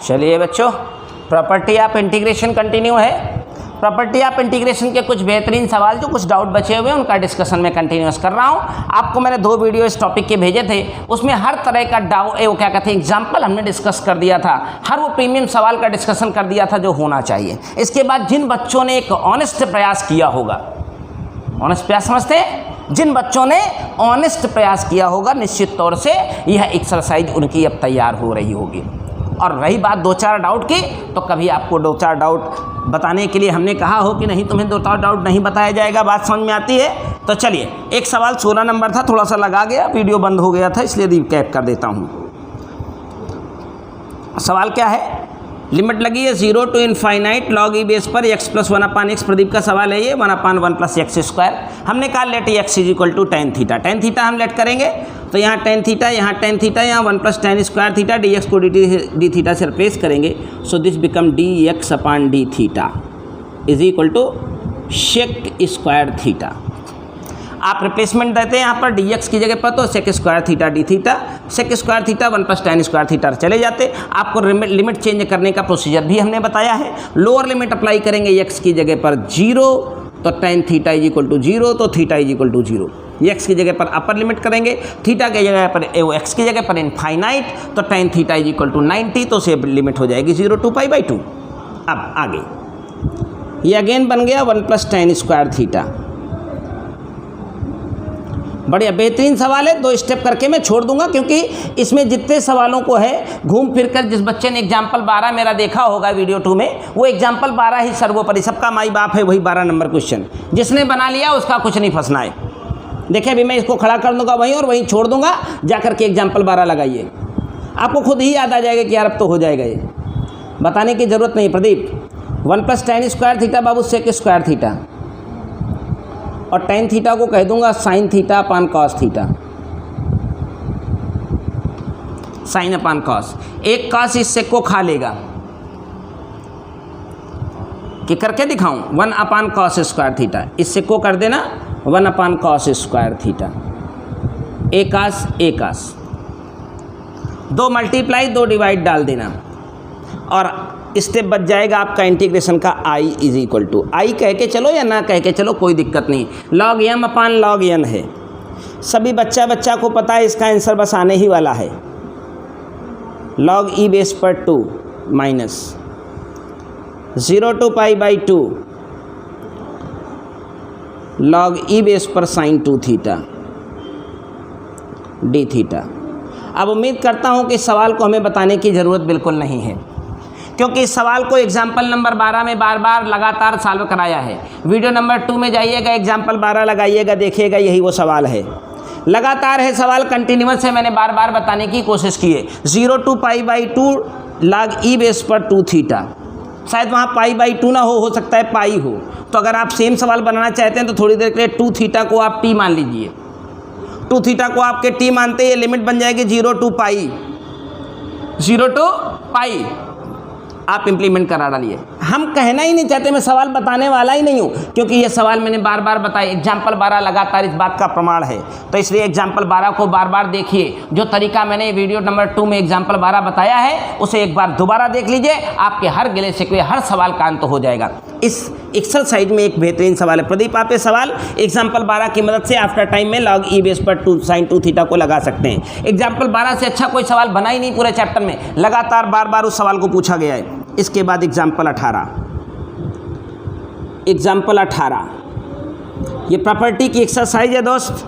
चलिए बच्चों, property of integration continue है। प्रॉपर्टी ऑफ इंटीग्रेशन के कुछ बेहतरीन सवाल जो कुछ डाउट बचे हुए हैं उनका डिस्कशन में कंटिन्यूस कर रहा हूं। आपको मैंने 2 वीडियो इस टॉपिक के भेजे थे, उसमें हर तरह का डाउट वो क्या कहते हैं एग्जाम्पल हमने डिस्कस कर दिया था, हर वो प्रीमियम सवाल का डिस्कशन कर दिया था जो होना चाहिए। इसके बाद जिन बच्चों ने एक ऑनेस्ट प्रयास किया होगा, ऑनेस्ट प्रयास समझते हैं, जिन बच्चों ने ऑनेस्ट प्रयास किया होगा निश्चित तौर से यह एक्सरसाइज उनकी अब तैयार हो रही होगी। और रही बात 2-4 डाउट की, तो कभी आपको 2-4 डाउट बताने के लिए हमने कहा हो कि नहीं तुम्हें 2-4 डाउट नहीं बताया जाएगा, बात समझ में आती है। तो चलिए, एक सवाल 16 नंबर था, थोड़ा सा लगा गया, वीडियो बंद हो गया था इसलिए रिकैप कर देता हूँ। सवाल क्या है, लिमिट लगी है 0 to infinite log e base पर x + 1/x। प्रदीप का सवाल है ये, 1/1 + x²। हमने कहा let x = tan theta. tan theta हम लेट करेंगे तो यहाँ tan थीटा, यहाँ tan थीटा, यहाँ 1 + tan² थीटा, dx को डी थीटा से रिप्लेस करेंगे। So this become dx/d theta is equal to sec² theta. आप रिप्लेसमेंट देते हैं यहाँ पर dx की जगह पर तो sec² theta d theta, sec² theta 1 + tan² theta चले जाते। आपको लिमिट चेंज करने का प्रोसीजर भी हमने बताया है। लोअर लिमिट अप्लाई करेंगे x की जगह पर 0 तो tan थीटा = 0 तो थीटा = 0। x की जगह पर अपर लिमिट करेंगे, थीटा की जगह पर x की जगह पर इनफाइनाइट तो tan थीटा = 90 तो से लिमिट हो जाएगी 0 to π/2। अब आगे ये अगेन बन गया 1 + tan² थीटा। बढ़िया बेहतरीन सवाल है, 2 स्टेप करके मैं छोड़ दूंगा क्योंकि इसमें जितने सवालों को है घूम फिर कर, जिस बच्चे ने एग्जाम्पल 12 मेरा देखा होगा वीडियो 2 में, वो एग्जाम्पल 12 ही सर्वोपरि, सबका माई बाप है, वही 12 नंबर क्वेश्चन जिसने बना लिया उसका कुछ नहीं फंसना है। देखिए अभी मैं इसको खड़ा कर दूंगा वहीं और वहीं छोड़ दूंगा, जाकर के एग्जाम्पल 12 लगाइए, आपको खुद ही याद आ जाएगा कि यार अब तो हो जाएगा, ये बताने की ज़रूरत नहीं। प्रदीप 1 + tan² थीटा बाबू sec² थीटा, और tan थीटा को कह दूंगा sin θ/cos थीटा, sin/cos। एक cos इस sec को खा लेगा कि करके दिखाऊं, 1/cos² थीटा, इस sec को कर देना 1/cos² थीटा, एक cos 2 मल्टीप्लाई 2 डिवाइड डाल देना, और स्टेप बच जाएगा आपका इंटीग्रेशन का i = i कह के चलो या ना कह के चलो कोई दिक्कत नहीं, log m/log n है। सभी बच्चा को पता है, इसका आंसर बस आने ही वाला है। log e बेस पर 2 minus 0 to π/2 log e base पर sin 2 थीटा d थीटा। अब उम्मीद करता हूँ कि इस सवाल को हमें बताने की ज़रूरत बिल्कुल नहीं है, क्योंकि इस सवाल को एग्जाम्पल नंबर 12 में बार बार लगातार सॉल्व कराया है। वीडियो नंबर 2 में जाइएगा, एग्जाम्पल 12 लगाइएगा, देखिएगा यही वो सवाल है, लगातार है सवाल, कंटिन्यूस है, मैंने बार बार बताने की कोशिश की है। 0 to π/2 log e बेस पर 2 थीटा, शायद वहाँ π/2 ना हो सकता है पाई हो, तो अगर आप सेम सवाल बनाना चाहते हैं तो थोड़ी देर के लिए 2 थीटा को आप t मान लीजिए। 2 थीटा को आपके t मानते ये लिमिट बन जाएगी 0 to π, आप इम्प्लीमेंट करा डालिए। हम कहना ही नहीं चाहते, मैं सवाल बताने वाला ही नहीं हूँ, क्योंकि ये सवाल मैंने बार बार बताया, एग्जाम्पल 12 लगातार इस बात का प्रमाण है। तो इसलिए एग्जाम्पल 12 को बार बार देखिए, जो तरीका मैंने वीडियो नंबर 2 में एग्जाम्पल 12 बताया है उसे एक बार दोबारा देख लीजिए, आपके हर गिले शिकवे हर सवाल का अंत हो जाएगा। इस एक्सरसाइज में एक बेहतरीन सवाल है। प्रदीप आप ये सवाल एग्जाम्पल 12 की मदद से आफ्टर टाइम में log e बेस पर 2 sin 2 थीटा को लगा सकते हैं। एग्जाम्पल 12 से अच्छा कोई सवाल बना ही नहीं पूरे चैप्टर में, लगातार बार बार उस सवाल को पूछा गया है। इसके बाद एग्जाम्पल 18, ये प्रॉपर्टी की एक्सरसाइज है दोस्त,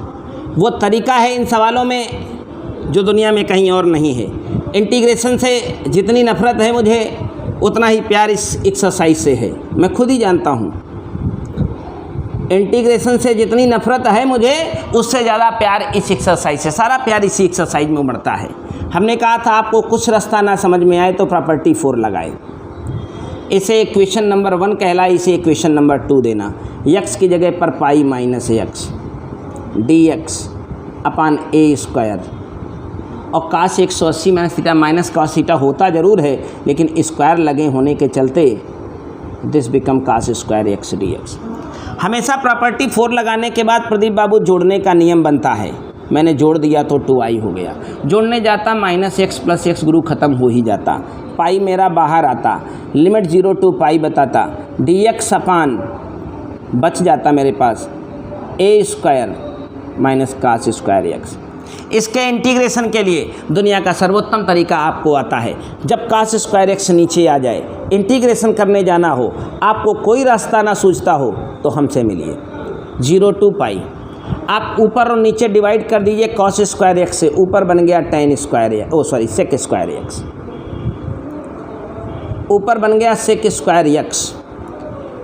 वो तरीका है इन सवालों में जो दुनिया में कहीं और नहीं है। इंटीग्रेशन से जितनी नफरत है मुझे, उतना ही प्यार इस एक्सरसाइज से है, मैं खुद ही जानता हूँ। इंटीग्रेशन से जितनी नफरत है मुझे, उससे ज़्यादा प्यार इस एक्सरसाइज से, सारा प्यार इसी एक्सरसाइज में उमड़ता है। हमने कहा था आपको कुछ रास्ता ना समझ में आए तो प्रॉपर्टी 4 लगाए। इसे इक्वेशन नंबर 1 कहलाए, इसे इक्वेशन नंबर 2 देना। x की जगह पर पाई माइनस x dx/a², और cos 180 minus theta minus cos theta होता ज़रूर है, लेकिन स्क्वायर लगे होने के चलते this become cos² x dx। हमेशा प्रॉपर्टी 4 लगाने के बाद प्रदीप बाबू जोड़ने का नियम बनता है। मैंने जोड़ दिया तो 2i हो गया। जोड़ने जाता -x + x गुरु ख़त्म हो ही जाता, पाई मेरा बाहर आता, लिमिट 0 to पाई बताता, dx अपान बच जाता मेरे पास a² - cos² x। इसके इंटीग्रेशन के लिए दुनिया का सर्वोत्तम तरीका आपको आता है। जब cos² x नीचे आ जाए, इंटीग्रेशन करने जाना हो, आपको कोई रास्ता ना सूझता हो तो हमसे मिलिए। 0 to पाई आप ऊपर और नीचे डिवाइड कर दीजिए cos² x से, ऊपर बन गया sec² x, ऊपर बन गया sec² x,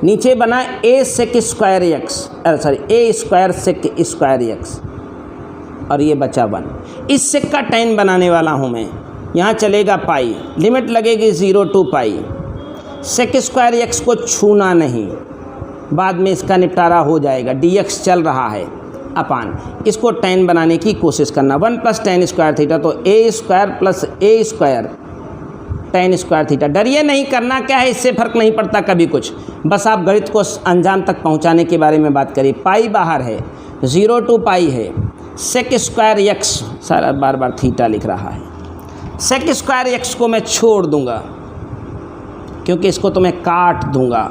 नीचे बना a sec² x, और ये बचा 1। इस सेक का tan बनाने वाला हूँ मैं, यहाँ चलेगा पाई, लिमिट लगेगी 0 to पाई, sec² x को छूना नहीं, बाद में इसका निपटारा हो जाएगा, dx चल रहा है, अपान इसको tan बनाने की कोशिश करना, 1 + tan² थीटा, तो a² + a² tan² थीटा। डरिए नहीं, करना क्या है, इससे फ़र्क नहीं पड़ता कभी कुछ, बस आप गणित को अंजाम तक पहुंचाने के बारे में बात करिए। पाई बाहर है, 0 to पाई है, sec² x, सारा बार बार थीटा लिख रहा है, sec² x को मैं छोड़ दूंगा क्योंकि इसको तो मैं काट दूंगा,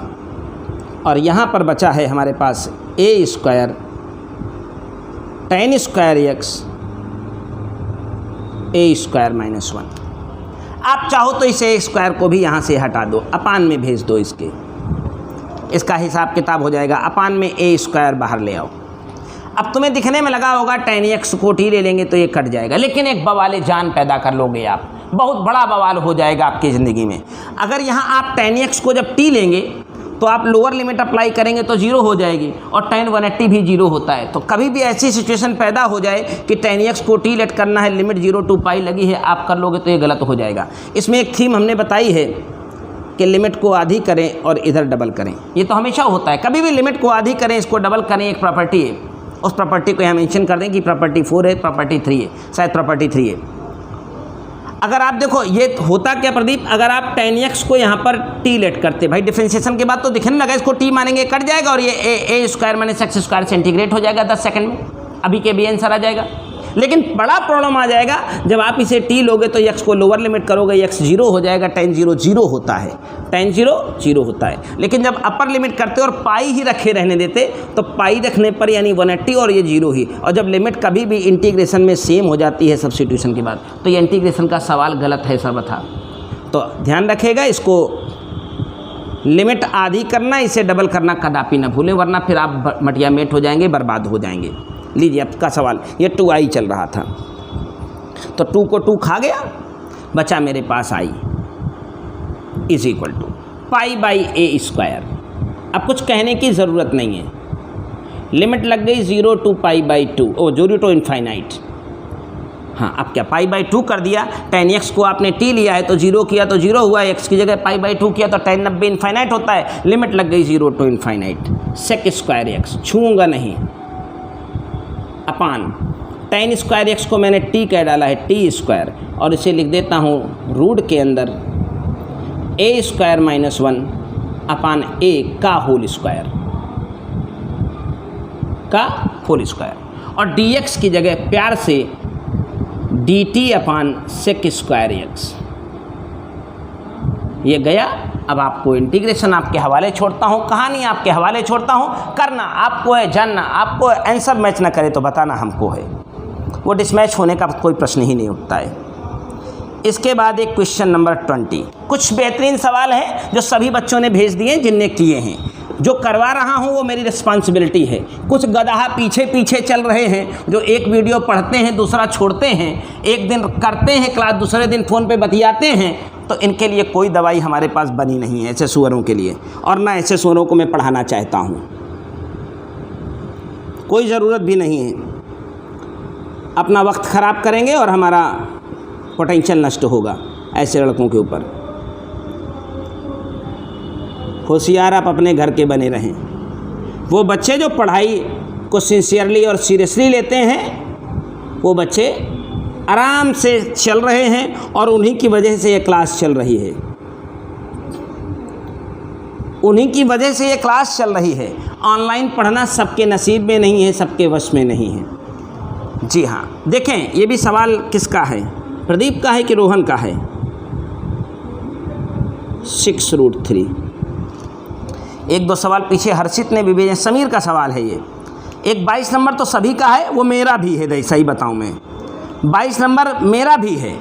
और यहाँ पर बचा है हमारे पास a² tan² x a² - 1। आप चाहो तो इस a² को भी यहाँ से हटा दो, अपान में भेज दो, इसका हिसाब किताब हो जाएगा, अपान में a² बाहर ले आओ। अब तुम्हें दिखने में लगा होगा tan x को t ले लेंगे तो ये कट जाएगा, लेकिन एक बवाल जान पैदा कर लोगे आप, बहुत बड़ा बवाल हो जाएगा आपकी ज़िंदगी में। अगर यहाँ आप tan x को जब t लेंगे तो आप लोअर लिमिट अप्लाई करेंगे तो 0 हो जाएगी, और tan 180 भी 0 होता है। तो कभी भी ऐसी सिचुएशन पैदा हो जाए कि tan x को t लेट करना है, लिमिट 0 to पाई लगी है, आप कर लोगे तो ये गलत हो जाएगा। इसमें एक थीम हमने बताई है कि लिमिट को आधी करें और इधर डबल करें, ये तो हमेशा होता है, कभी भी लिमिट को आधी करें, इसको डबल करें, एक प्रॉपर्टी है, उस प्रॉपर्टी को यहाँ मेंशन कर दें कि प्रॉपर्टी 4 है, प्रॉपर्टी 3 है, शायद प्रॉपर्टी 3 है। अगर आप देखो ये होता क्या प्रदीप, अगर आप tan x को यहाँ पर t लेट करते, भाई डिफरेंशिएशन के बाद तो दिखने लगा, इसको t मानेंगे कट जाएगा, और ये a² - x² से इंटीग्रेट हो जाएगा 10 सेकंड में, अभी के भी आंसर आ जाएगा। लेकिन बड़ा प्रॉब्लम आ जाएगा जब आप इसे t लोगे तो x को लोअर लिमिट करोगे, x 0 हो जाएगा, tan 0 0 होता है, tan 0 0 होता है। लेकिन जब अपर लिमिट करते और पाई ही रखे रहने देते तो पाई रखने पर यानी 180 और ये 0 ही, और जब लिमिट कभी भी इंटीग्रेशन में सेम हो जाती है सब्स्टिट्यूशन के बाद, तो ये इंटीग्रेशन का सवाल गलत है सर्वथा। तो ध्यान रखिएगा, इसको लिमिट आधी करना, इसे डबल करना कदापि ना भूलें, वरना फिर आप मटिया मेट हो जाएंगे, बर्बाद हो जाएंगे। लीजिए आपका सवाल, ये 2i चल रहा था तो 2 को 2 खा गया, बचा मेरे पास i = π/a²। अब कुछ कहने की ज़रूरत नहीं है, लिमिट लग गई 0 to π/2 0 to ∞। हाँ, अब क्या π/2 कर दिया, tan x को आपने t लिया है तो 0 किया तो 0 हुआ, x की जगह π/2 किया तो tan 90 इन्फाइनाइट होता है, लिमिट लग गई 0 to ∞। sec² x छूँगा नहीं, अपान tan² x को मैंने t कह डाला है t², और इसे लिख देता हूँ रूट के अंदर a² - 1 अपान a का होल स्क्वायर, और dx की जगह प्यार से dt अपान sec² x। ये गया। अब आपको इंटीग्रेशन आपके हवाले छोड़ता हूँ, कहानी आपके हवाले छोड़ता हूँ, करना आपको है, जानना आपको है, आंसर मैच ना करे तो बताना हमको है, वो डिसमैच होने का कोई प्रश्न ही नहीं उठता है। इसके बाद एक क्वेश्चन नंबर 20, कुछ बेहतरीन सवाल हैं जो सभी बच्चों ने भेज दिए जिनने किए हैं, जो करवा रहा हूँ वो मेरी रिस्पॉन्सिबिलिटी है। कुछ गधा पीछे पीछे चल रहे हैं जो एक वीडियो पढ़ते हैं दूसरा छोड़ते हैं, एक दिन करते हैं क्लास दूसरे दिन फ़ोन पे बतियाते हैं, तो इनके लिए कोई दवाई हमारे पास बनी नहीं है, ऐसे सुअरों के लिए, और ना ऐसे सुअरों को मैं पढ़ाना चाहता हूँ, कोई ज़रूरत भी नहीं है। अपना वक्त ख़राब करेंगे और हमारा पोटेंशियल नष्ट होगा ऐसे लड़कों के ऊपर। होशियार आप अपने घर के बने रहें। वो बच्चे जो पढ़ाई को सिंसियरली और सीरियसली लेते हैं वो बच्चे आराम से चल रहे हैं, और उन्हीं की वजह से ये क्लास चल रही है, उन्हीं की वजह से ये क्लास चल रही है। ऑनलाइन पढ़ना सबके नसीब में नहीं है, सबके वश में नहीं है। जी हाँ, देखें ये भी सवाल किसका है, प्रदीप का है कि रोहन का है। 6√3। एक दो सवाल पीछे हर्षित ने भी भेजे, समीर का सवाल है ये। एक 22 नंबर तो सभी का है, वो मेरा भी है, सही बताऊं मैं 22 नंबर मेरा भी है,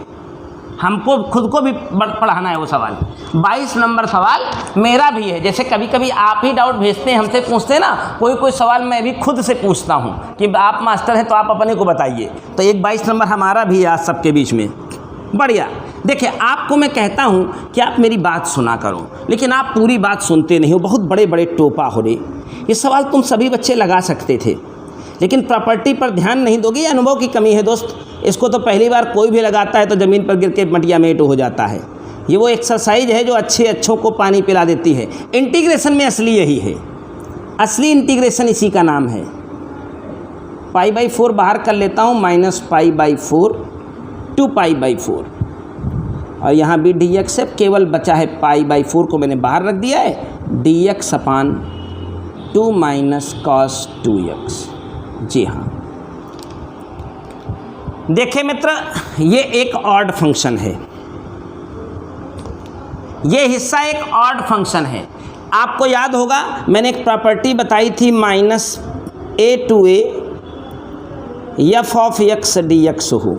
हमको खुद को भी पढ़ाना है वो सवाल। 22 नंबर सवाल मेरा भी है। जैसे कभी कभी आप ही डाउट भेजते हैं, हमसे पूछते हैं ना, कोई सवाल मैं भी खुद से पूछता हूँ कि आप मास्टर हैं तो आप अपने को बताइए, तो एक 22 नंबर हमारा भी है आज सबके बीच में। बढ़िया। देखिए आपको मैं कहता हूँ कि आप मेरी बात सुना करो, लेकिन आप पूरी बात सुनते नहीं हो, बहुत बड़े बड़े टोपा हो रहे। ये सवाल तुम सभी बच्चे लगा सकते थे, लेकिन प्रॉपर्टी पर ध्यान नहीं दोगे, ये अनुभव की कमी है दोस्त। इसको तो पहली बार कोई भी लगाता है तो ज़मीन पर गिर के मटिया मेट हो जाता है। ये वो एक्सरसाइज है जो अच्छों को पानी पिला देती है। इंटीग्रेशन में असली यही है, असली इंटीग्रेशन इसी का नाम है। π/4 बाहर कर लेता हूँ, -π/4 to π/4, और यहाँ भी dx है, केवल बचा है π/4 को मैंने बाहर रख दिया है, dx/2 - cos 2x। जी हाँ, देखिए मित्र, ये एक ऑड फंक्शन है, ये हिस्सा एक ऑड फंक्शन है। आपको याद होगा मैंने एक प्रॉपर्टी बताई थी, -a to a f(x) dx हो।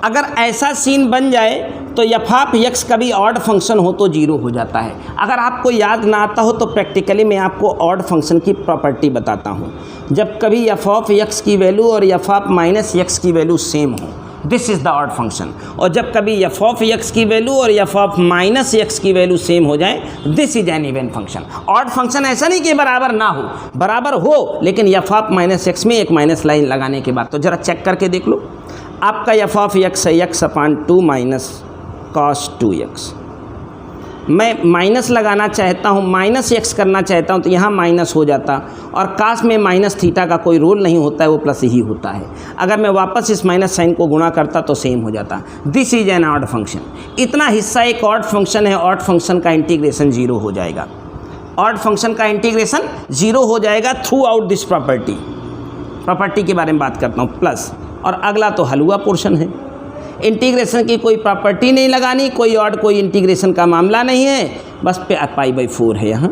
अगर ऐसा सीन बन जाए तो f(x) कभी ऑड फंक्शन हो तो 0 हो जाता है। अगर आपको याद ना आता हो तो प्रैक्टिकली मैं आपको ऑड फंक्शन की प्रॉपर्टी बताता हूँ। जब कभी f(x) की वैल्यू और f(-x) की वैल्यू सेम हो, this is the odd function. और जब कभी f(x) की वैल्यू और f(-x) की वैल्यू सेम हो जाए, this is an even function. Odd function ऐसा नहीं कि बराबर ना हो, बराबर हो, लेकिन f(-x) में एक माइनस लाइन लगाने के बाद। तो ज़रा चेक करके देख लो, आपका f(x) है x/2 - cos 2x। मैं माइनस लगाना चाहता हूँ, -x करना चाहता हूँ, तो यहाँ माइनस हो जाता, और काश में -θ का कोई रोल नहीं होता है, वो प्लस ही होता है। अगर मैं वापस इस माइनस साइन को गुणा करता तो सेम हो जाता। This is an odd function. इतना हिस्सा एक ऑड फंक्शन है, ऑड फंक्शन का इंटीग्रेशन 0 हो जाएगा। ऑड फंक्शन का इंटीग्रेशन 0 हो जाएगा थ्रू आउट दिस प्रॉपर्टी के बारे में बात करता हूँ, प्लस। और अगला तो हलवा पोर्शन है, इंटीग्रेशन की कोई प्रॉपर्टी नहीं लगानी, कोई ऑड कोई इंटीग्रेशन का मामला नहीं है, बस π/4 है। यहाँ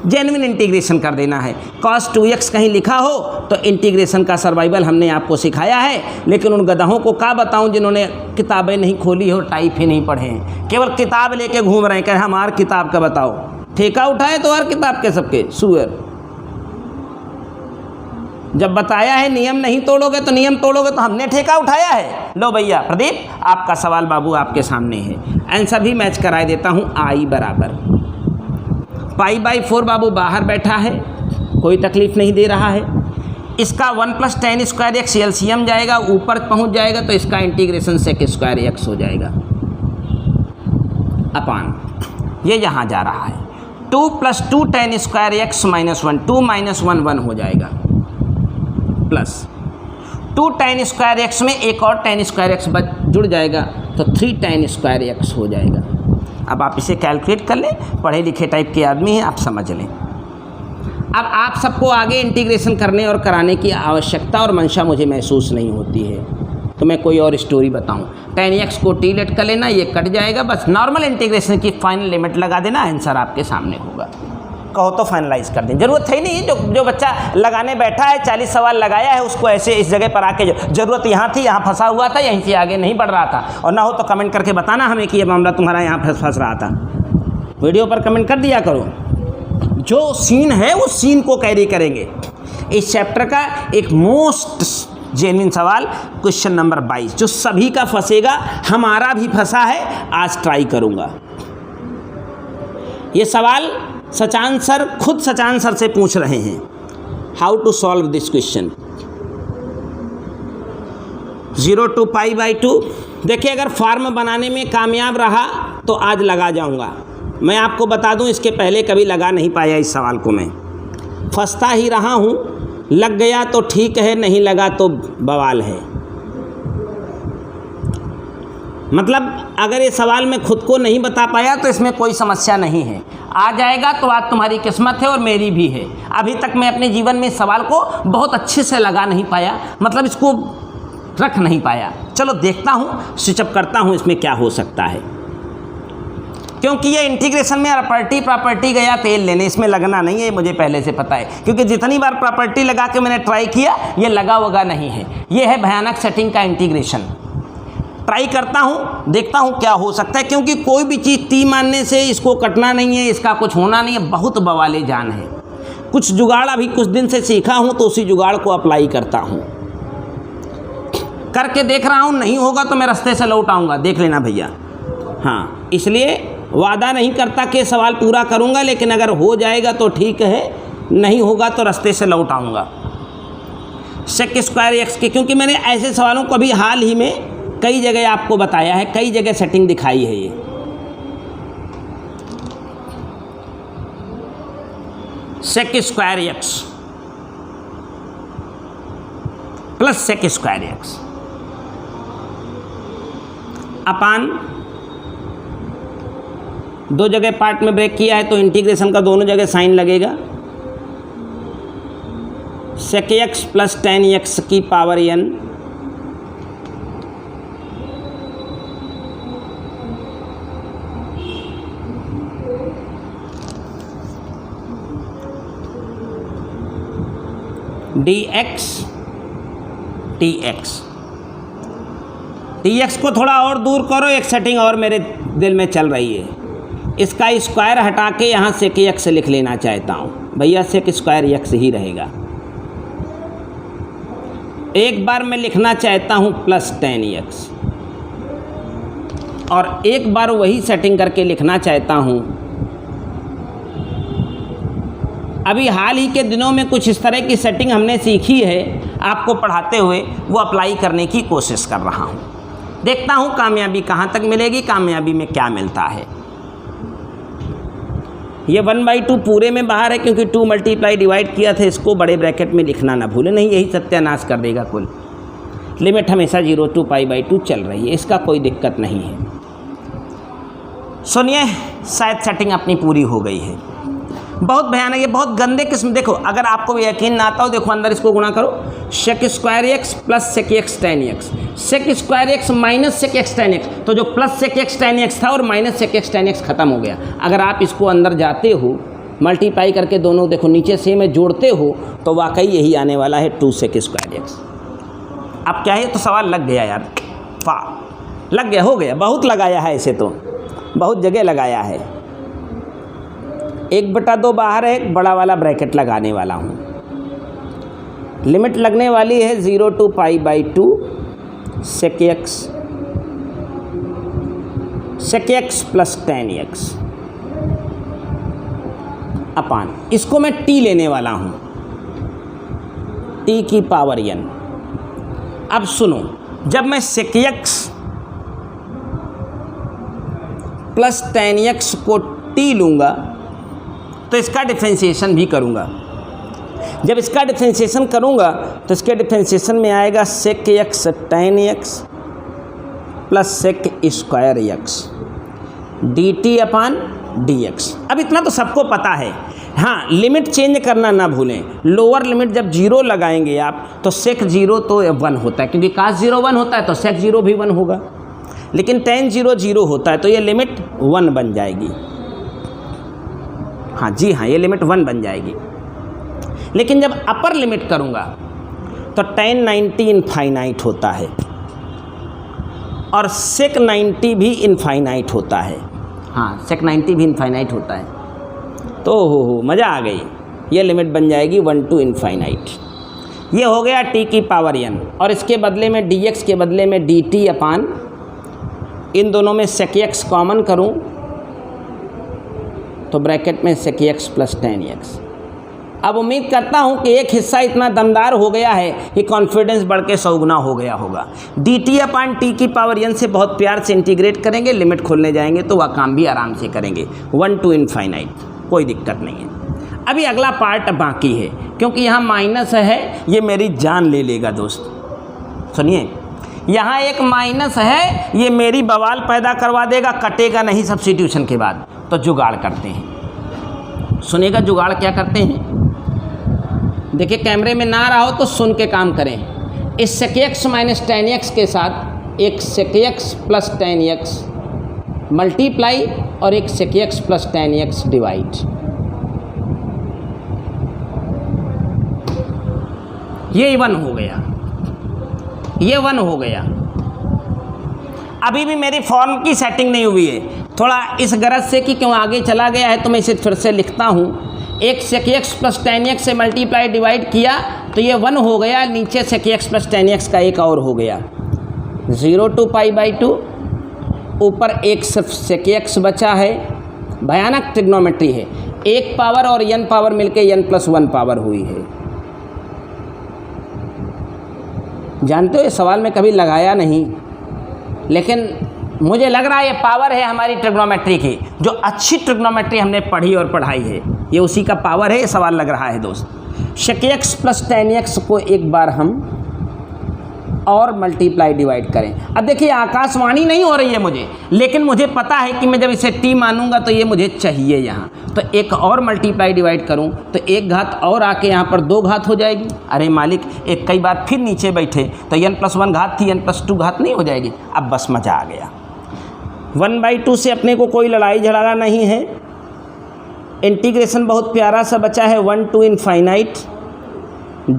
जेन्युइन इंटीग्रेशन कर देना है। cos 2x कहीं लिखा हो तो इंटीग्रेशन का सर्वाइवल हमने आपको सिखाया है, लेकिन उन गधाओं को क्या बताऊं जिन्होंने किताबें नहीं खोली हो, टाइप ही नहीं पढ़े हैं, केवल किताब लेके घूम रहे हैं, कहे हम हर किताब का बताओ। ठेका उठाए तो हर किताब के सबके सुअर। जब बताया है नियम नहीं तोड़ोगे तो नियम तोड़ोगे, तो हमने ठेका उठाया है। लो भैया प्रदीप, आपका सवाल बाबू आपके सामने है, आंसर भी मैच कराए देता हूँ। I बराबर π/4 बाबू बाहर बैठा है, कोई तकलीफ नहीं दे रहा है। इसका 1 + tan² एलसीएम जाएगा, ऊपर पहुँच जाएगा, तो इसका इंटीग्रेशन sec² x हो जाएगा अपान, ये यहाँ जा रहा है 2 + 2 tan² x - 1, 2 - 1 1 हो जाएगा, प्लस 2 tan² x में एक और tan² x जुड़ जाएगा, तो 3 tan² x हो जाएगा। अब आप इसे कैलकुलेट कर लें, पढ़े लिखे टाइप के आदमी हैं, आप समझ लें। अब आप सबको आगे इंटीग्रेशन करने और कराने की आवश्यकता और मंशा मुझे महसूस नहीं होती है, तो मैं कोई और स्टोरी बताऊं। tan x को t लेट कर लेना, ये कट जाएगा, बस नॉर्मल इंटीग्रेशन की फाइनल लिमिट लगा देना, आंसर आपके सामने होगा। कहो तो फाइनलाइज कर दें, जरूरत है ही नहीं। जो बच्चा लगाने बैठा है, 40 सवाल लगाया है, उसको ऐसे इस जगह पर आके जरूरत यहाँ थी, यहाँ फंसा हुआ था, यहीं से आगे नहीं बढ़ रहा था। और ना हो तो कमेंट करके बताना हमें कि ये मामला तुम्हारा यहाँ फंस रहा था। वीडियो पर कमेंट कर दिया करो, जो सीन है वो सीन को कैरी करेंगे। इस चैप्टर का एक मोस्ट जेन्युइन सवाल क्वेश्चन नंबर 22, जो सभी का फंसेगा, हमारा भी फंसा है, आज ट्राई करूँगा। ये सवाल सचान सर खुद सचान सर से पूछ रहे हैं, how to solve this question. 0 to π/2। देखिए अगर फॉर्म बनाने में कामयाब रहा तो आज लगा जाऊंगा। मैं आपको बता दूं, इसके पहले कभी लगा नहीं पाया इस सवाल को, मैं फंसता ही रहा हूं। लग गया तो ठीक है, नहीं लगा तो बवाल है। मतलब अगर ये सवाल मैं खुद को नहीं बता पाया तो इसमें कोई समस्या नहीं है। आ जाएगा तो आज तुम्हारी किस्मत है और मेरी भी है। अभी तक मैं अपने जीवन में इस सवाल को बहुत अच्छे से लगा नहीं पाया, मतलब इसको रख नहीं पाया। चलो देखता हूँ, स्विचअप करता हूँ इसमें क्या हो सकता है, क्योंकि ये इंटीग्रेशन में प्रॉपर्टी गया तेल लेने, इसमें लगना नहीं है, मुझे पहले से पता है, क्योंकि जितनी बार प्रॉपर्टी लगा के मैंने ट्राई किया ये लगा वगा नहीं है। ये है भयानक सेटिंग का इंटीग्रेशन। ट्राई करता हूँ, देखता हूँ क्या हो सकता है, क्योंकि कोई भी चीज़ टी मानने से इसको कटना नहीं है, इसका कुछ होना नहीं है, बहुत बवाले जान है। कुछ जुगाड़ अभी कुछ दिन से सीखा हूँ तो उसी जुगाड़ को अप्लाई करता हूँ, करके देख रहा हूँ। नहीं होगा तो मैं रास्ते से लौट आऊँगा, देख लेना भैया। हाँ, इसलिए वादा नहीं करता कि सवाल पूरा करूँगा, लेकिन अगर हो जाएगा तो ठीक है, नहीं होगा तो रास्ते से लौट आऊँगा। सेक स्क्वायर एक्स के, क्योंकि मैंने ऐसे सवालों को अभी हाल ही में कई जगह आपको बताया है, कई जगह सेटिंग दिखाई है। ये sec square x plus sec square x upon, दो जगह पार्ट में ब्रेक किया है तो इंटीग्रेशन का दोनों जगह साइन लगेगा। Sec x plus tan x की पावर n dx को थोड़ा और दूर करो, एक सेटिंग और मेरे दिल में चल रही है। इसका स्क्वायर हटा के यहाँ सेक एक्स लिख लेना चाहता हूँ भैया, सेक स्क्वायर एक्स ही रहेगा। एक बार मैं लिखना चाहता हूँ प्लस टेन एक्स, और एक बार वही सेटिंग करके लिखना चाहता हूँ। अभी हाल ही के दिनों में कुछ इस तरह की सेटिंग हमने सीखी है, आपको पढ़ाते हुए वो अप्लाई करने की कोशिश कर रहा हूँ। देखता हूँ कामयाबी कहाँ तक मिलेगी, कामयाबी में क्या मिलता है। ये 1/2 पूरे में बाहर है, क्योंकि 2 मल्टीप्लाई डिवाइड किया था, इसको बड़े ब्रैकेट में लिखना ना भूलें, नहीं यही सत्यानाश कर देगा कुल। लिमिट हमेशा 0 to π/2 चल रही है, इसका कोई दिक्कत नहीं है। सुनिए, शायद सेटिंग अपनी पूरी हो गई है। बहुत भयानक, ये बहुत गंदे किस्म। देखो, अगर आपको यकीन ना आता हो, देखो अंदर इसको गुणा करो, sec square x plus sec x tan x, sec square x minus sec x tan x, तो जो plus sec x tan x था और minus sec x tan x खत्म हो गया। अगर आप इसको अंदर जाते हो, मल्टीप्लाई करके दोनों देखो नीचे से में जोड़ते हो, तो वाकई यही आने वाला है 2 सेक स्क्वायर एक्स। अब क्या है, तो सवाल लग गया यार, वाह लग गया, हो गया, बहुत लगाया है इसे, तो बहुत जगह लगाया है। 1/2 बाहर है, एक बड़ा वाला ब्रैकेट लगाने वाला हूँ। लिमिट लगने वाली है 0 to π/2 sec x plus tan x upon, इसको मैं t लेने वाला हूँ, t की पावर n। अब सुनो, जब मैं sec x plus tan x को t लूँगा तो इसका डिफरेंशिएशन भी करूँगा। जब इसका डिफरेंशिएशन करूँगा तो इसके डिफरेंशिएशन में आएगा sec x tan x plus sec square x dt upon dx। अब इतना तो सबको पता है। हाँ, लिमिट चेंज करना ना भूलें। लोअर लिमिट जब 0 लगाएंगे आप, तो सेक 0 तो 1 होता है, क्योंकि काश 0 1 होता है तो सेक 0 भी 1 होगा, लेकिन टेन 0 0 होता है, तो ये लिमिट 1 बन जाएगी। हाँ जी हाँ, ये लिमिट 1 बन जाएगी। लेकिन जब अपर लिमिट करूँगा तो tan 90 इनफाइनाइट होता है और sec 90 भी इनफाइनाइट होता है। हाँ, sec 90 भी इनफाइनाइट होता है। तो हो मज़ा आ गई। ये लिमिट बन जाएगी 1 to इनफाइनाइट। ये हो गया t की पावर n, और इसके बदले में dx के बदले में dt अपान, इन दोनों में sec x कॉमन करूँ तो ब्रैकेट में sec x plus tan x. अब उम्मीद करता हूं कि एक हिस्सा इतना दमदार हो गया है कि कॉन्फिडेंस बढ़ के 100 गुना हो गया होगा। dt अपान t की पावर n से बहुत प्यार से इंटीग्रेट करेंगे, लिमिट खोलने जाएंगे तो वह काम भी आराम से करेंगे, 1 to इनफाइनाइट, कोई दिक्कत नहीं है। अभी अगला पार्ट बाकी है, क्योंकि यहाँ माइनस है, ये मेरी जान ले लेगा दोस्त। सुनिए, यहाँ एक माइनस है, ये मेरी बवाल पैदा करवा देगा, कटेगा नहीं सब्स्टिट्यूशन के बाद। तो जुगाड़ करते हैं। सुने का जुगाड़ क्या करते हैं, देखिए कैमरे में ना आ रहा हो तो सुन के काम करें। इस sec x minus tan x के साथ एक sec x plus tan x multiply और एक sec x plus tan x divide. ये 1 हो गया, ये 1 हो गया। अभी भी मेरी फॉर्म की सेटिंग नहीं हुई है, थोड़ा इस गरज से कि क्यों आगे चला गया है तो मैं इसे फिर से लिखता हूँ। एक sec x plus tan x से मल्टीप्लाई डिवाइड किया तो ये 1 हो गया, नीचे sec x plus tan x का एक और हो गया 0 to π/2, ऊपर एक सिर्फ sec x बचा है। भयानक ट्रिग्नोमेट्री है, एक पावर और n पावर मिलके n प्लस 1 पावर हुई है। जानते हो ये सवाल मैं कभी लगाया नहीं, लेकिन मुझे लग रहा है ये पावर है हमारी ट्रिग्नोमेट्री की, जो अच्छी ट्रिग्नोमेट्री हमने पढ़ी और पढ़ाई है, ये उसी का पावर है। ये सवाल लग रहा है दोस्त। sec x plus tan x को एक बार हम और मल्टीप्लाई डिवाइड करें। अब देखिए आकाशवाणी नहीं हो रही है मुझे, लेकिन मुझे पता है कि मैं जब इसे t मानूंगा तो ये मुझे चाहिए यहाँ, तो एक और मल्टीप्लाई डिवाइड करूँ तो एक घात और आके यहाँ पर 2 घात हो जाएगी। अरे मालिक, एक कई बार फिर नीचे बैठे तो n प्लस 1 घात थी, n प्लस 2 घात नहीं हो जाएगी। अब बस मज़ा आ गया। 1/2 से अपने को कोई लड़ाई झगड़ा नहीं है। इंटीग्रेशन बहुत प्यारा सा बचा है, 1 to infinite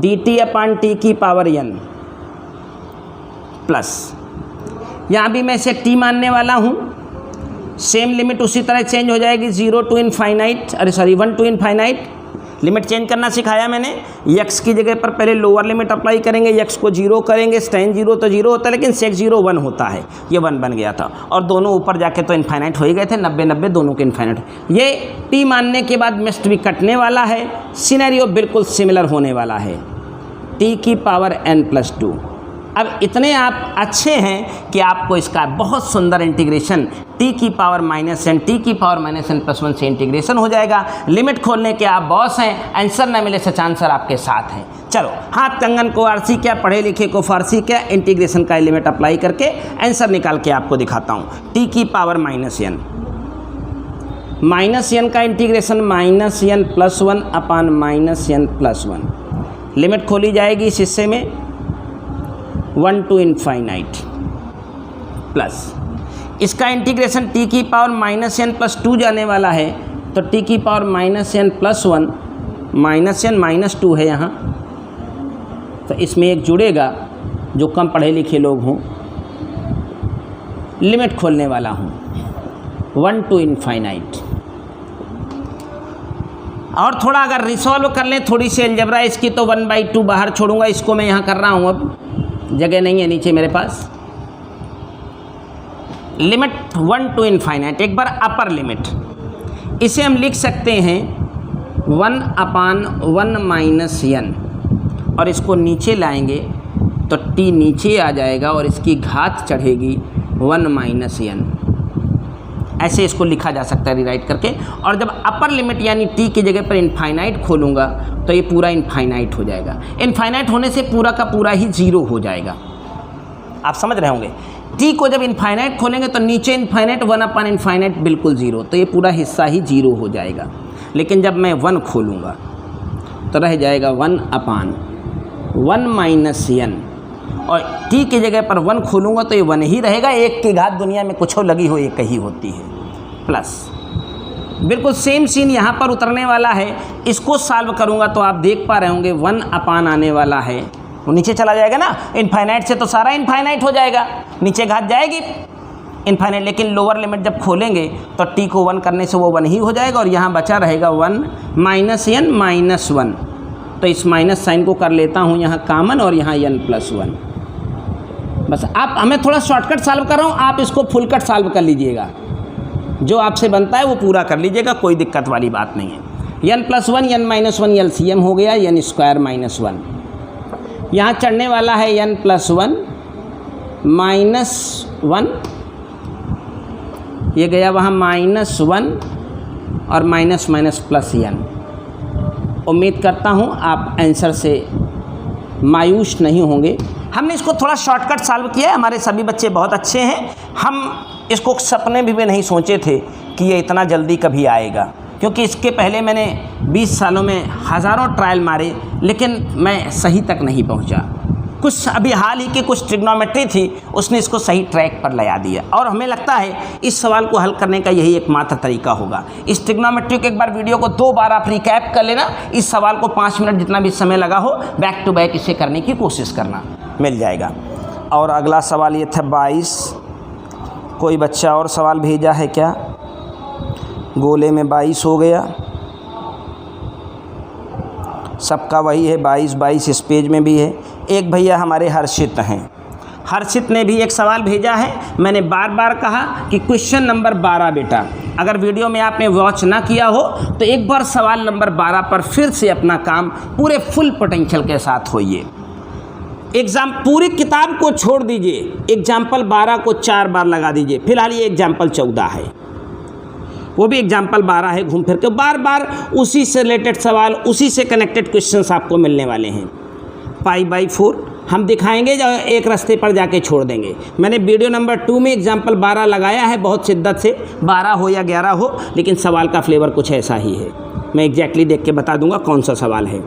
dt upon t की पावर n प्लस, यहाँ भी मैं इसे t मानने वाला हूँ। सेम लिमिट उसी तरह चेंज हो जाएगी 0 to infinite, 1 to infinite. Limit change करना सिखाया मैंने। x की जगह पर पहले लोअर लिमिट अप्लाई करेंगे, x को 0 करेंगे, tan 0 तो 0 होता है, लेकिन sec 0 1 होता है, ये 1 बन गया था। और दोनों ऊपर जाके तो इनफाइनाइट हो ही गए थे, 90 दोनों के इनफाइनाइट। ये t मानने के बाद मिस्ट भी कटने वाला है, सिनेरियो बिल्कुल सिमिलर होने वाला है, t की पावर n प्लस 2। अब इतने आप अच्छे हैं कि आपको इसका बहुत सुंदर इंटीग्रेशन t की पावर माइनस n, t की पावर माइनस n प्लस 1 से इंटीग्रेशन हो जाएगा। लिमिट खोलने के आप बॉस हैं, आंसर ना मिले सच आंसर आपके साथ है। चलो हाथ कंगन को आरसी क्या, पढ़े लिखे को फारसी क्या, इंटीग्रेशन का लिमिट अप्लाई करके आंसर निकाल के आपको दिखाता हूँ। t की पावर माइनस n का इंटीग्रेशन -n प्लस 1 अपान -n प्लस 1। लिमिट खोली जाएगी इस हिस्से में 1 to इनफाइनाइट प्लस इसका इंटीग्रेशन t की पावर -n प्लस 2 जाने वाला है, तो t की पावर -n प्लस 1 -n -2 है यहाँ, तो इसमें एक जुड़ेगा जो कम पढ़े लिखे लोग हों। लिमिट खोलने वाला हूँ 1 to इनफाइनाइट। और थोड़ा अगर रिसॉल्व कर लें थोड़ी सी अलजबरा इसकी, तो 1/2 बाहर छोड़ूंगा, इसको मैं यहाँ कर रहा हूँ, अब जगह नहीं है नीचे मेरे पास। लिमिट 1 to इनफाइनाइट, एक बार अपर लिमिट, इसे हम लिख सकते हैं 1 अपान 1 माइनस n, और इसको नीचे लाएंगे तो t नीचे आ जाएगा और इसकी घात चढ़ेगी 1 माइनस n। ऐसे इसको लिखा जा सकता है रिराइट करके। और जब अपर लिमिट यानी t की जगह पर इनफाइनाइट खोलूँगा तो ये पूरा इनफाइनाइट हो जाएगा। इनफाइनाइट होने से पूरा का पूरा ही 0 हो जाएगा, आप समझ रहे होंगे। t को जब इनफाइनाइट खोलेंगे तो नीचे इनफाइनाइट 1 अपान इनफाइनाइट बिल्कुल 0, तो ये पूरा हिस्सा ही 0 हो जाएगा। लेकिन जब मैं 1 खोलूँगा तो रह जाएगा 1 अपान 1 माइनस n, और t की जगह पर 1 खोलूँगा तो ये 1 ही रहेगा। एक की घात दुनिया में कुछ लगी हो एक ही होती है, प्लस बिल्कुल सेम सीन यहाँ पर उतरने वाला है। इसको सॉल्व करूँगा तो आप देख पा रहे होंगे 1 अपान आने वाला है, वो नीचे चला जाएगा ना, इनफाइनाइट से तो सारा इनफाइनाइट हो जाएगा, नीचे घात जाएगी इनफाइनाइट। लेकिन लोअर लिमिट जब खोलेंगे तो t को 1 करने से वो 1 ही हो जाएगा, और यहाँ बचा रहेगा 1 माइनस n माइनस 1। तो इस माइनस साइन को कर लेता हूँ यहाँ कॉमन, और यहाँ n प्लस 1। बस आप, हमें थोड़ा शॉर्टकट सॉल्व कर रहा हूँ, आप इसको फुल कट सॉल्व कर लीजिएगा, जो आपसे बनता है वो पूरा कर लीजिएगा, कोई दिक्कत वाली बात नहीं है। n plus 1 n minus 1 LCM हो गया, n स्क्वायर माइनस 1। यहाँ चढ़ने वाला है n प्लस 1 माइनस 1, ये गया वहाँ माइनस 1 और माइनस माइनस प्लस n। उम्मीद करता हूँ आप आंसर से मायूस नहीं होंगे। हमने इसको थोड़ा शॉर्टकट सॉल्व किया है, हमारे सभी बच्चे बहुत अच्छे हैं। हम इसको सपने भी नहीं सोचे थे कि ये इतना जल्दी कभी आएगा, क्योंकि इसके पहले मैंने 20 सालों में हज़ारों ट्रायल मारे, लेकिन मैं सही तक नहीं पहुंचा। कुछ अभी हाल ही की कुछ ट्रिग्नोमेट्री थी, उसने इसको सही ट्रैक पर लगा दिया, और हमें लगता है इस सवाल को हल करने का यही एकमात्र तरीका होगा। इस ट्रिग्नोमेट्री के एक बार वीडियो को 2 बार आप रिकैप कर लेना, इस सवाल को 5 मिनट जितना भी समय लगा हो बैक टू बैक इसे करने की कोशिश करना, मिल जाएगा। और अगला सवाल ये था 22। कोई बच्चा और सवाल भेजा है क्या? गोले में 22 हो गया, सबका वही है 22 इस पेज में भी है। एक भैया हमारे हर्षित हैं, हर्षित ने भी एक सवाल भेजा है। मैंने बार बार कहा कि क्वेश्चन नंबर 12 बेटा, अगर वीडियो में आपने वॉच ना किया हो तो एक बार सवाल नंबर 12 पर फिर से अपना काम पूरे फुल पोटेंशियल के साथ होइए। पूरी किताब को छोड़ दीजिए, एग्जाम्पल 12 को 4 बार लगा दीजिए। फिलहाल ये एग्जाम्पल 14 है, वो भी एग्जाम्पल 12 है। घूम फिर के बार बार उसी से रिलेटेड सवाल, उसी से कनेक्टेड क्वेश्चंस आपको मिलने वाले हैं। π/4 हम दिखाएंगे, जो एक रास्ते पर जाके छोड़ देंगे। मैंने वीडियो नंबर 2 में एग्जाम्पल 12 लगाया है बहुत शिद्दत से, 12 हो या 11 हो, लेकिन सवाल का फ्लेवर कुछ ऐसा ही है। मैं एग्जैक्टली देख के बता दूंगा कौन सा सवाल है।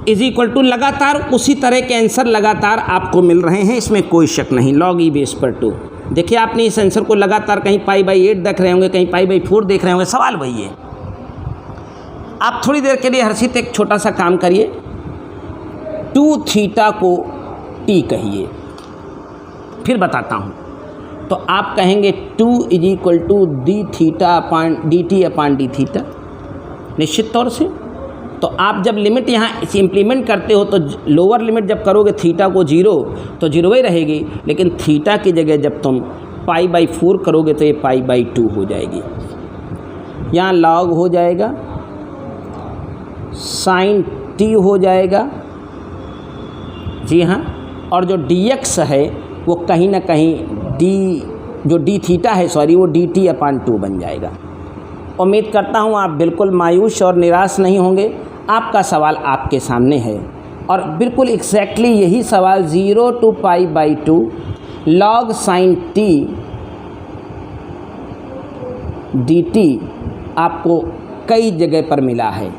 = लगातार उसी तरह के आंसर लगातार आपको मिल रहे हैं, इसमें कोई शक नहीं। log e बेस पर 2, देखिए आपने इस आंसर को लगातार कहीं π/8 देख रहे होंगे, कहीं π/4 देख रहे होंगे, सवाल वही है। आप थोड़ी देर के लिए हर्षित एक छोटा सा काम करिए, 2θ को t कहिए, फिर बताता हूँ। तो आप कहेंगे 2 = dθ/dt, निश्चित तौर से। तो आप जब लिमिट यहाँ इम्प्लीमेंट करते हो तो लोअर लिमिट जब करोगे थीटा को 0 तो 0 ही रहेगी, लेकिन थीटा की जगह जब तुम π/4 करोगे तो ये π/2 हो जाएगी। यहाँ log हो जाएगा, sin t हो जाएगा, जी हाँ, और जो dx है वो कहीं ना कहीं जो dθ है सॉरी वो dt/2 बन जाएगा। उम्मीद करता हूँ आप बिल्कुल मायूस और निराश नहीं होंगे। आपका सवाल आपके सामने है और बिल्कुल एग्जैक्टली यही सवाल 0 to π/2 log sin t dt आपको कई जगह पर मिला है।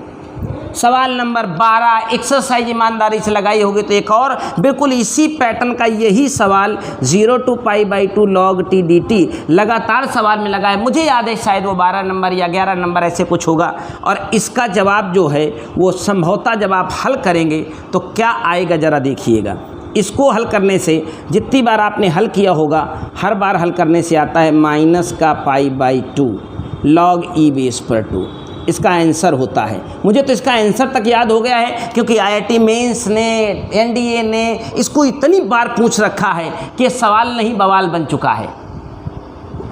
सवाल नंबर 12 एक्सरसाइज ईमानदारी से लगाई होगी तो एक और बिल्कुल इसी पैटर्न का यही सवाल 0 to π/2 log t dt लगातार सवाल में लगा है। मुझे याद है शायद वो 12 नंबर या 11 नंबर ऐसे कुछ होगा, और इसका जवाब जो है वो संभवतः जब आप हल करेंगे तो क्या आएगा ज़रा देखिएगा। इसको हल करने से जितनी बार आपने हल किया होगा हर बार हल करने से आता है -π/2 log e बेस पर 2, इसका आंसर होता है। मुझे तो इसका आंसर तक याद हो गया है क्योंकि IIT मेंस ने, NDA ने इसको इतनी बार पूछ रखा है कि सवाल नहीं बवाल बन चुका है,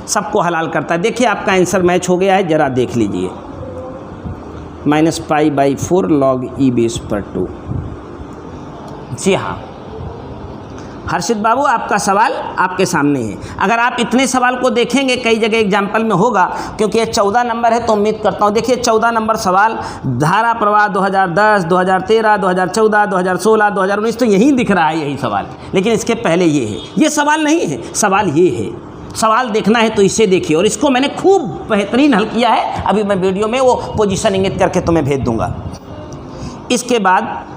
सबको हलाल करता है। देखिए आपका आंसर मैच हो गया है, ज़रा देख लीजिए, -π/4 log e बेस पर 2। जी हाँ हर्षित बाबू, आपका सवाल आपके सामने है। अगर आप इतने सवाल को देखेंगे कई जगह एग्जाम्पल में होगा, क्योंकि ये 14 नंबर है तो उम्मीद करता हूँ। देखिए 14 नंबर सवाल धारा प्रवाह 2010, 2013, 2014, 2016, 2019 तो यही दिख रहा है यही सवाल, लेकिन इसके पहले ये है। ये सवाल नहीं है, सवाल ये है। सवाल देखना है तो इसे देखिए, और इसको मैंने खूब बेहतरीन हल किया है। अभी मैं वीडियो में वो पोजीशन इंगित करके तुम्हें भेज दूँगा। इसके बाद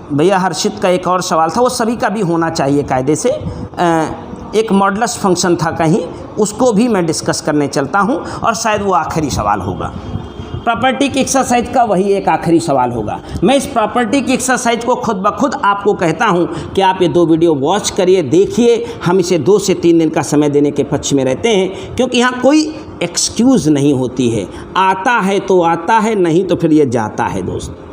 भैया हर्षित का एक और सवाल था, वो सभी का भी होना चाहिए कायदे से। एक मॉडुलस फंक्शन था कहीं, उसको भी मैं डिस्कस करने चलता हूं, और शायद वो आखिरी सवाल होगा। प्रॉपर्टी की एक्सरसाइज का वही एक आखिरी सवाल होगा। मैं इस प्रॉपर्टी की एक्सरसाइज को खुद ब खुद आपको कहता हूं कि आप ये 2 वीडियो वॉच करिए, देखिए। हम इसे 2 से 3 दिन का समय देने के पक्ष में रहते हैं, क्योंकि यहाँ कोई एक्सक्यूज़ नहीं होती है। आता है तो आता है, नहीं तो फिर ये जाता है दोस्त।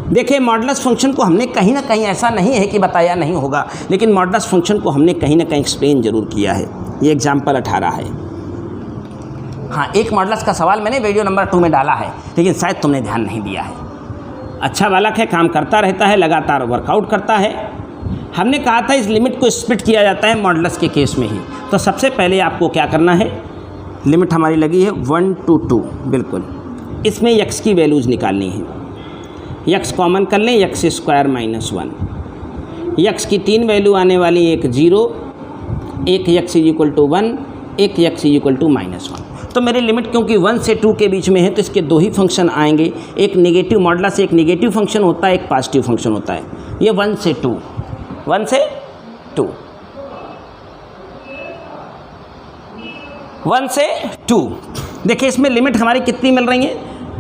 देखिए मॉडुलस फंक्शन को हमने कहीं ना कहीं, ऐसा नहीं है कि बताया नहीं होगा, लेकिन मॉडुलस फंक्शन को हमने कहीं ना कहीं एक्सप्लेन जरूर किया है। ये एग्जाम्पल 18 है। हाँ, एक मॉडुलस का सवाल मैंने वीडियो नंबर 2 में डाला है, लेकिन शायद तुमने ध्यान नहीं दिया है। अच्छा बालक है, काम करता रहता है, लगातार वर्कआउट करता है। हमने कहा था इस लिमिट को स्प्लिट किया जाता है मॉडुलस के केस में ही। तो सबसे पहले आपको क्या करना है, लिमिट हमारी लगी है 1 to 2, बिल्कुल। इसमें x की वैल्यूज़ निकालनी है। x कॉमन कर लें, x² - 1। x की 3 वैल्यू आने वाली, एक 0, एक x = 1, एक x = -1। तो मेरी लिमिट क्योंकि 1 से 2 के बीच में है तो इसके दो ही फंक्शन आएंगे, एक नेगेटिव मॉडुलस एक नेगेटिव फंक्शन होता है, एक पॉजिटिव फंक्शन होता है। ये 1 से 2, 1 से 2, 1 से 2। देखिए इसमें लिमिट हमारी कितनी मिल रही है,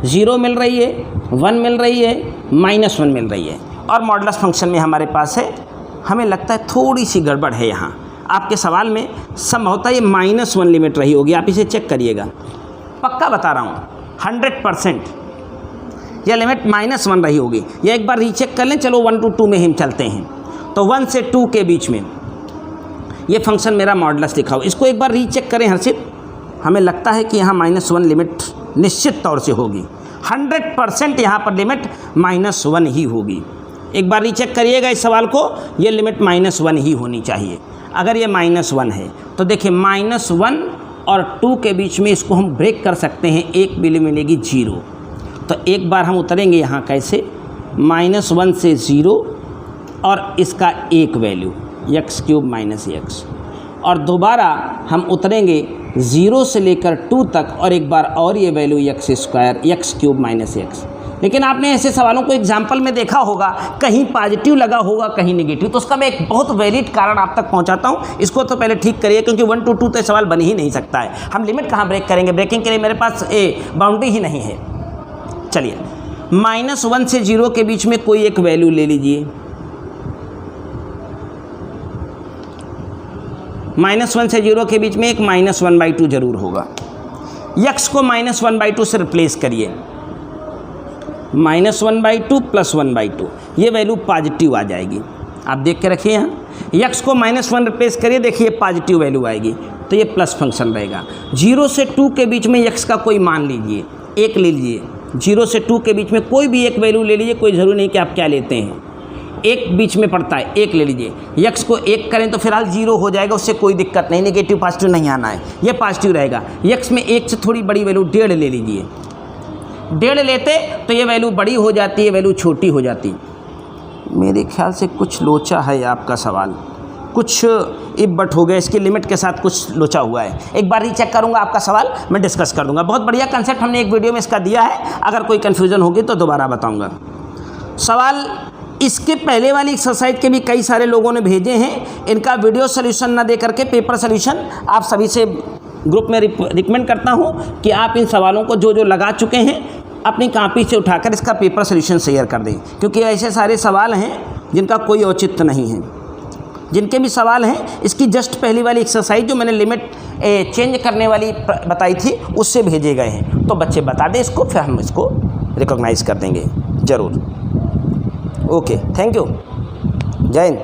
0 मिल रही है, 1 मिल रही है, -1 मिल रही है, और मॉडुलस फंक्शन में हमारे पास है। हमें लगता है थोड़ी सी गड़बड़ है यहाँ, आपके सवाल में संभवतः ये -1 लिमिट रही होगी, आप इसे चेक करिएगा, पक्का बता रहा हूँ 100% यह लिमिट -1 रही होगी। यह एक बार रीचेक कर लें, चलो 1 to 2 में हम चलते हैं। तो 1 से 2 के बीच में ये फंक्शन मेरा मॉडुलस लिखा हो, इसको एक बार रीचेक करें हर्षित। हमें लगता है कि यहाँ -1 लिमिट निश्चित तौर से होगी, 100% यहाँ पर लिमिट -1 ही होगी। एक बार रीचेक करिएगा इस सवाल को, ये लिमिट -1 ही होनी चाहिए। अगर ये -1 है तो देखिए -1 और 2 के बीच में इसको हम ब्रेक कर सकते हैं, एक वैल्यू मिलेगी 0। तो एक बार हम उतरेंगे यहाँ कैसे, -1 से 0 और इसका एक वैल्यू x³ - x, और दोबारा हम उतरेंगे 0 से लेकर 2 तक और एक बार और ये वैल्यू x² - x। लेकिन आपने ऐसे सवालों को एग्जाम्पल में देखा होगा, कहीं पॉजिटिव लगा होगा कहीं नेगेटिव, तो उसका मैं एक बहुत वैलिड कारण आप तक पहुंचाता हूं। इसको तो पहले ठीक करिए, क्योंकि 1 to 2 तो सवाल बन ही नहीं सकता है। हम लिमिट कहाँ ब्रेक करेंगे, ब्रेकिंग के लिए मेरे पास बाउंड्री ही नहीं है। चलिए -1 से 0 के बीच में कोई एक वैल्यू ले लीजिए, -1 से 0 के बीच में एक -1/2 जरूर होगा। x को -1/2 से रिप्लेस करिए, -1/2 + 1/2, ये वैल्यू पॉजिटिव आ जाएगी। आप देख के रखिए यहाँ, x को -1 रिप्लेस करिए, देखिए पॉजिटिव वैल्यू आएगी, तो ये प्लस फंक्शन रहेगा। 0 से 2 के बीच में x का कोई मान लीजिए, एक ले लीजिए, 0 से 2 के बीच में कोई भी एक वैल्यू ले लीजिए, कोई ज़रूरी नहीं कि आप क्या लेते हैं, एक बीच में पड़ता है, एक ले लीजिए। x को 1 करें तो फिलहाल 0 हो जाएगा, उससे कोई दिक्कत नहीं, नेगेटिव पॉजिटिव नहीं आना है, ये पॉजिटिव रहेगा। x में 1 से थोड़ी बड़ी वैल्यू 1.5 ले लीजिए, 1.5 लेते तो ये वैल्यू बड़ी हो जाती है, वैल्यू छोटी हो जाती। मेरे ख्याल से कुछ लोचा है आपका सवाल, कुछ इब्बट हो गया, इसकी लिमिट के साथ कुछ लोचा हुआ है। एक बार रीचेक करूंगा आपका सवाल, मैं डिस्कस कर दूंगा। बहुत बढ़िया कंसेप्ट हमने एक वीडियो में इसका दिया है, अगर कोई कन्फ्यूज़न होगी तो दोबारा बताऊँगा। सवाल इसके पहले वाली एक्सरसाइज के भी कई सारे लोगों ने भेजे हैं, इनका वीडियो सोल्यूशन ना दे करके पेपर सोल्यूशन आप सभी से ग्रुप में रिकमेंड करता हूं कि आप इन सवालों को जो जो लगा चुके हैं अपनी कॉपी से उठाकर इसका पेपर सोल्यूशन शेयर कर दें, क्योंकि ऐसे सारे सवाल हैं जिनका कोई औचित्य नहीं है। जिनके भी सवाल हैं, इसकी जस्ट पहली वाली एक्सरसाइज जो मैंने लिमिट चेंज करने वाली बताई थी उससे भेजे गए हैं, तो बच्चे बता दें इसको, फिर हम इसको रिकॉग्नाइज़ कर देंगे ज़रूर। ओके, थैंक यू, जय हिंद।